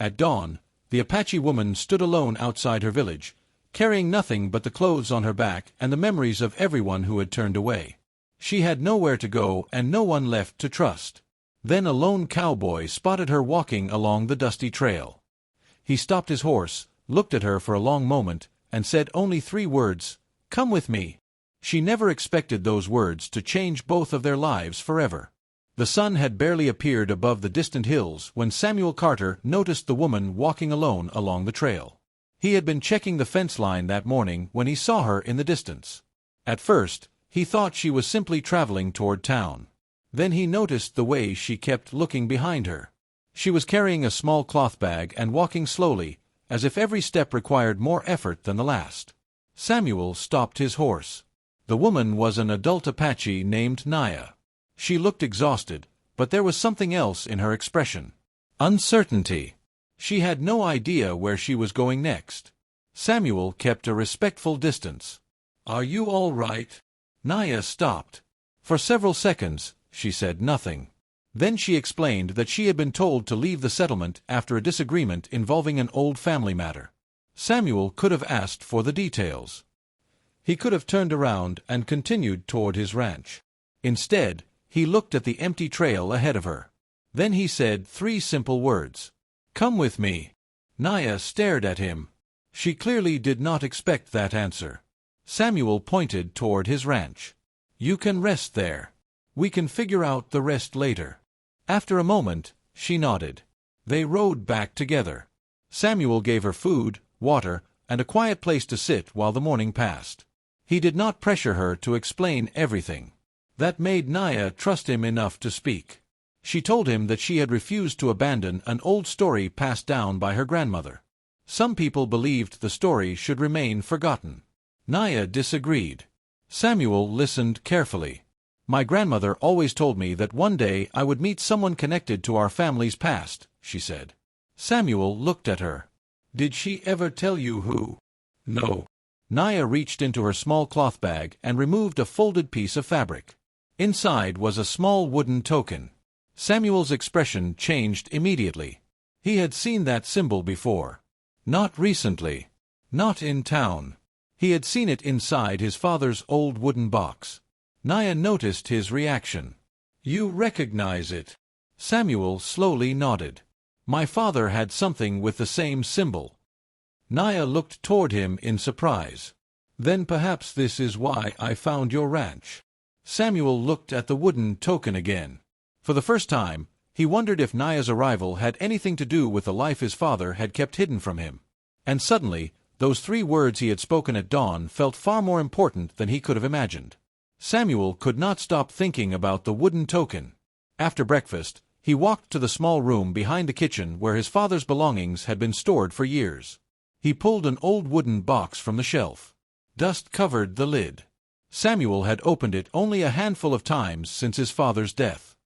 At dawn, the Apache woman stood alone outside her village, carrying nothing but the clothes on her back and the memories of everyone who had turned away. She had nowhere to go and no one left to trust. Then a lone cowboy spotted her walking along the dusty trail. He stopped his horse, looked at her for a long moment, and said only 3 words, "Come with me." She never expected those words to change both of their lives forever. The sun had barely appeared above the distant hills when Samuel Carter noticed the woman walking alone along the trail. He had been checking the fence line that morning when he saw her in the distance. At first, he thought she was simply traveling toward town. Then he noticed the way she kept looking behind her. She was carrying a small cloth bag and walking slowly, as if every step required more effort than the last. Samuel stopped his horse. The woman was an adult Apache named Naya. She looked exhausted, but there was something else in her expression. Uncertainty. She had no idea where she was going next. Samuel kept a respectful distance. "Are you all right?" Naya stopped. For several seconds, she said nothing. Then she explained that she had been told to leave the settlement after a disagreement involving an old family matter. Samuel could have asked for the details. He could have turned around and continued toward his ranch. Instead, he looked at the empty trail ahead of her. Then he said 3 simple words. "Come with me." Naya stared at him. She clearly did not expect that answer. Samuel pointed toward his ranch. "You can rest there. We can figure out the rest later." After a moment, she nodded. They rode back together. Samuel gave her food, water, and a quiet place to sit while the morning passed. He did not pressure her to explain everything. That made Naya trust him enough to speak. She told him that she had refused to abandon an old story passed down by her grandmother. Some people believed the story should remain forgotten. Naya disagreed. Samuel listened carefully. "My grandmother always told me that one day I would meet someone connected to our family's past," she said. Samuel looked at her. "Did she ever tell you who?" "No." Naya reached into her small cloth bag and removed a folded piece of fabric. Inside was a small wooden token. Samuel's expression changed immediately. He had seen that symbol before. Not recently. Not in town. He had seen it inside his father's old wooden box. Naya noticed his reaction. "You recognize it?" Samuel slowly nodded. "My father had something with the same symbol." Naya looked toward him in surprise. "Then perhaps this is why I found your ranch." Samuel looked at the wooden token again. For the first time, he wondered if Naya's arrival had anything to do with the life his father had kept hidden from him. And suddenly, those 3 words he had spoken at dawn felt far more important than he could have imagined. Samuel could not stop thinking about the wooden token. After breakfast, he walked to the small room behind the kitchen where his father's belongings had been stored for years. He pulled an old wooden box from the shelf. Dust covered the lid. Samuel had opened it only a handful of times since his father's death.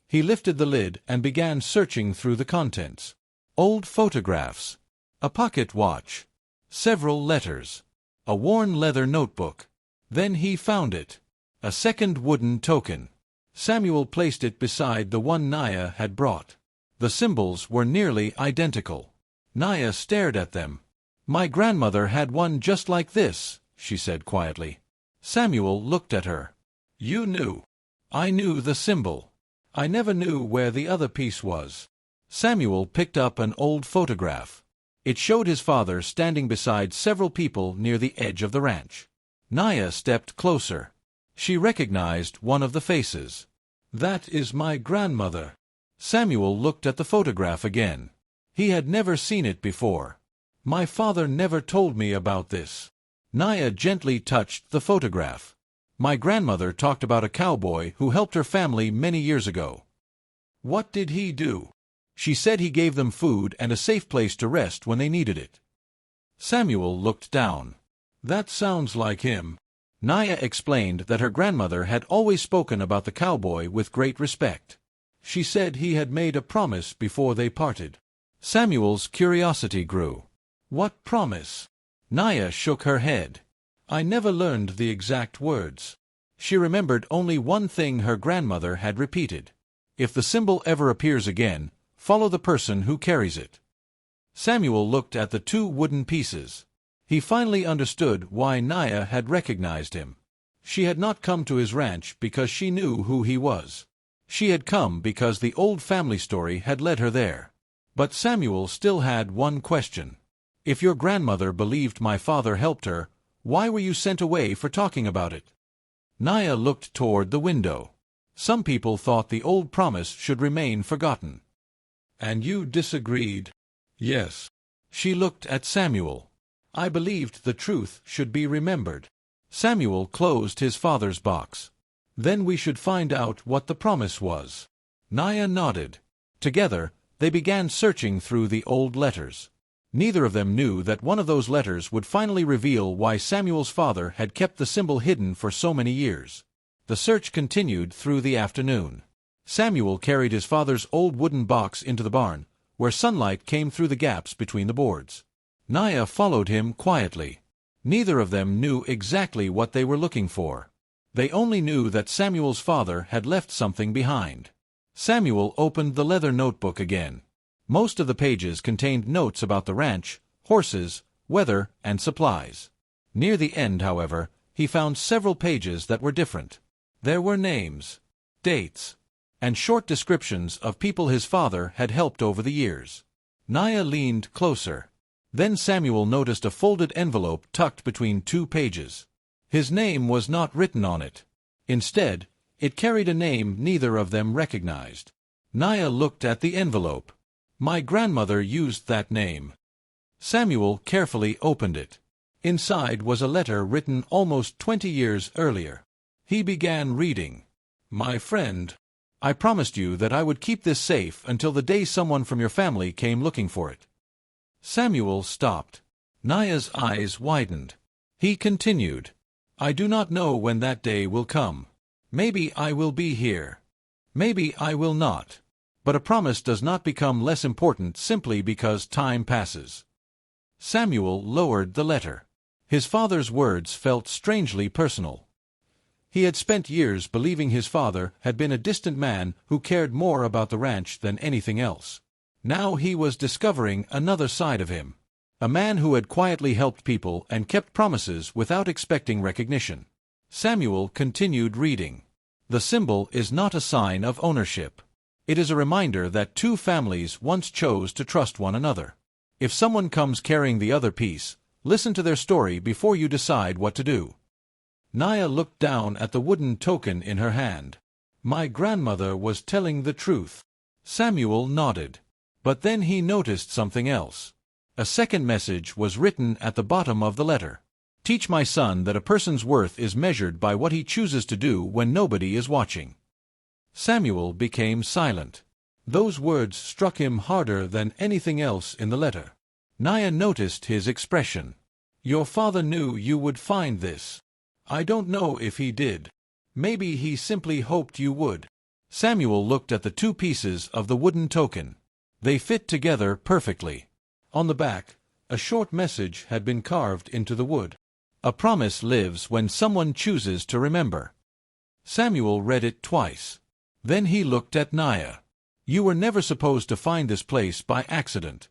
He lifted the lid and began searching through the contents. Old photographs. A pocket watch. Several letters. A worn leather notebook. Then he found it. A second wooden token. Samuel placed it beside the one Naya had brought. The symbols were nearly identical. Naya stared at them. "My grandmother had one just like this," she said quietly. Samuel looked at her. "You knew." "I knew the symbol. I never knew where the other piece was." Samuel picked up an old photograph. It showed his father standing beside several people near the edge of the ranch. Naya stepped closer. She recognized one of the faces. "That is my grandmother." Samuel looked at the photograph again. He had never seen it before. "My father never told me about this." Naya gently touched the photograph. "My grandmother talked about a cowboy who helped her family many years ago." "What did he do?" "She said he gave them food and a safe place to rest when they needed it." Samuel looked down. "That sounds like him." Naya explained that her grandmother had always spoken about the cowboy with great respect. She said he had made a promise before they parted. Samuel's curiosity grew. "What promise?" Naya shook her head. "I never learned the exact words." She remembered only one thing her grandmother had repeated. "If the symbol ever appears again, follow the person who carries it." Samuel looked at the two wooden pieces. He finally understood why Naya had recognized him. She had not come to his ranch because she knew who he was. She had come because the old family story had led her there. But Samuel still had one question. If your grandmother believed my father helped her, why were you sent away for talking about it? Naya looked toward the window. Some people thought the old promise should remain forgotten. And you disagreed? Yes. She looked at Samuel. I believed the truth should be remembered. Samuel closed his father's box. Then we should find out what the promise was. Naya nodded. Together, they began searching through the old letters. Neither of them knew that one of those letters would finally reveal why Samuel's father had kept the symbol hidden for so many years. The search continued through the afternoon. Samuel carried his father's old wooden box into the barn, where sunlight came through the gaps between the boards. Naya followed him quietly. Neither of them knew exactly what they were looking for. They only knew that Samuel's father had left something behind. Samuel opened the leather notebook again. Most of the pages contained notes about the ranch, horses, weather, and supplies. Near the end, however, he found several pages that were different. There were names, dates, and short descriptions of people his father had helped over the years. Naya leaned closer. Then Samuel noticed a folded envelope tucked between two pages. His name was not written on it. Instead, it carried a name neither of them recognized. Naya looked at the envelope. My grandmother used that name. Samuel carefully opened it. Inside was a letter written almost 20 years earlier. He began reading. My friend, I promised you that I would keep this safe until the day someone from your family came looking for it. Samuel stopped. Naya's eyes widened. He continued, I do not know when that day will come. Maybe I will be here. Maybe I will not. But a promise does not become less important simply because time passes. Samuel lowered the letter. His father's words felt strangely personal. He had spent years believing his father had been a distant man who cared more about the ranch than anything else. Now he was discovering another side of him. A man who had quietly helped people and kept promises without expecting recognition. Samuel continued reading. The symbol is not a sign of ownership. It is a reminder that two families once chose to trust one another. If someone comes carrying the other piece, listen to their story before you decide what to do. Naya looked down at the wooden token in her hand. My grandmother was telling the truth. Samuel nodded. But then he noticed something else. A second message was written at the bottom of the letter. Teach my son that a person's worth is measured by what he chooses to do when nobody is watching. Samuel became silent. Those words struck him harder than anything else in the letter. Naya noticed his expression. Your father knew you would find this. I don't know if he did. Maybe he simply hoped you would. Samuel looked at the two pieces of the wooden token. They fit together perfectly. On the back, a short message had been carved into the wood. A promise lives when someone chooses to remember. Samuel read it twice. Then he looked at Naya. You were never supposed to find this place by accident.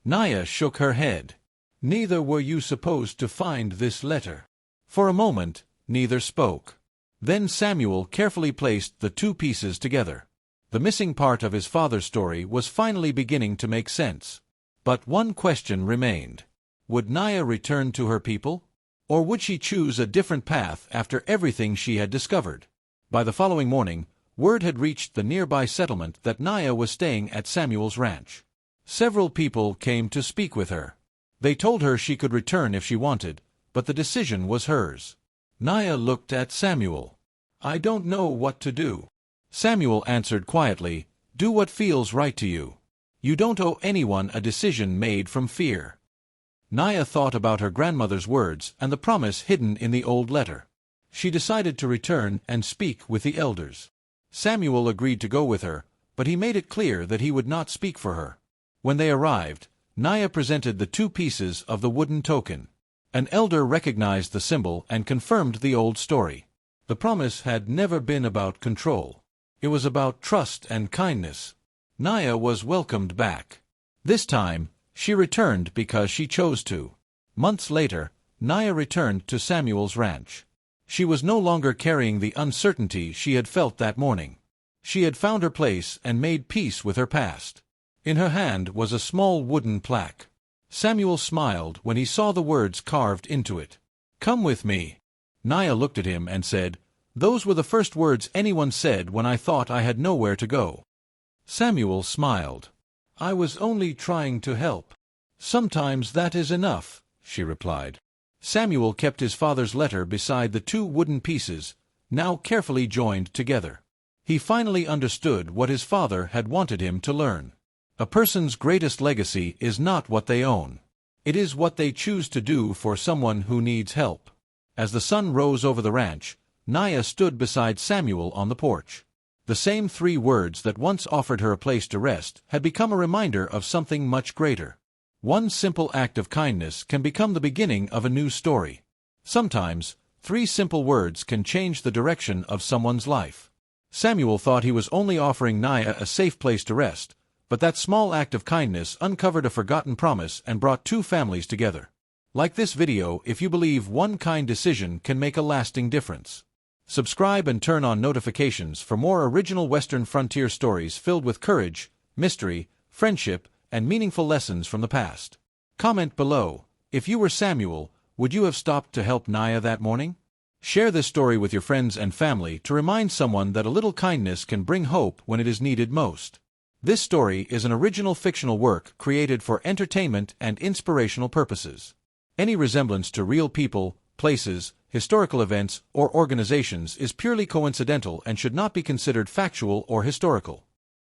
Naya shook her head. Neither were you supposed to find this letter. For a moment, neither spoke. Then Samuel carefully placed the two pieces together. The missing part of his father's story was finally beginning to make sense. But one question remained. Would Naya return to her people? Or would she choose a different path after everything she had discovered? By the following morning, word had reached the nearby settlement that Naya was staying at Samuel's ranch. Several people came to speak with her. They told her she could return if she wanted, but the decision was hers. Naya looked at Samuel. I don't know what to do. Samuel answered quietly, do what feels right to you. You don't owe anyone a decision made from fear. Naya thought about her grandmother's words and the promise hidden in the old letter. She decided to return and speak with the elders. Samuel agreed to go with her, but he made it clear that he would not speak for her. When they arrived, Naya presented the two pieces of the wooden token. An elder recognized the symbol and confirmed the old story. The promise had never been about control. It was about trust and kindness. Naya was welcomed back. This time, She returned because she chose to. Months later, Naya returned to Samuel's ranch. She was no longer carrying the uncertainty she had felt that morning. She had found her place and made peace with her past. In her hand was a small wooden plaque. Samuel smiled when he saw the words carved into it. "Come with me." Naya looked at him and said, "Those were the first words anyone said when I thought I had nowhere to go." Samuel smiled. "I was only trying to help." "Sometimes that is enough," she replied. Samuel kept his father's letter beside the two wooden pieces, now carefully joined together. He finally understood what his father had wanted him to learn. A person's greatest legacy is not what they own. It is what they choose to do for someone who needs help. As the sun rose over the ranch, Naya stood beside Samuel on the porch. The same 3 words that once offered her a place to rest had become a reminder of something much greater. One simple act of kindness can become the beginning of a new story. Sometimes, 3 simple words can change the direction of someone's life. Samuel thought he was only offering Naya a safe place to rest, but that small act of kindness uncovered a forgotten promise and brought 2 families together. Like this video if you believe one kind decision can make a lasting difference. Subscribe and turn on notifications for more original Western frontier stories filled with courage, mystery, friendship, and meaningful lessons from the past. Comment below, if you were Samuel, would you have stopped to help Naya that morning? Share this story with your friends and family to remind someone that a little kindness can bring hope when it is needed most. This story is an original fictional work created for entertainment and inspirational purposes. Any resemblance to real people, places, historical events, or organizations is purely coincidental and should not be considered factual or historical.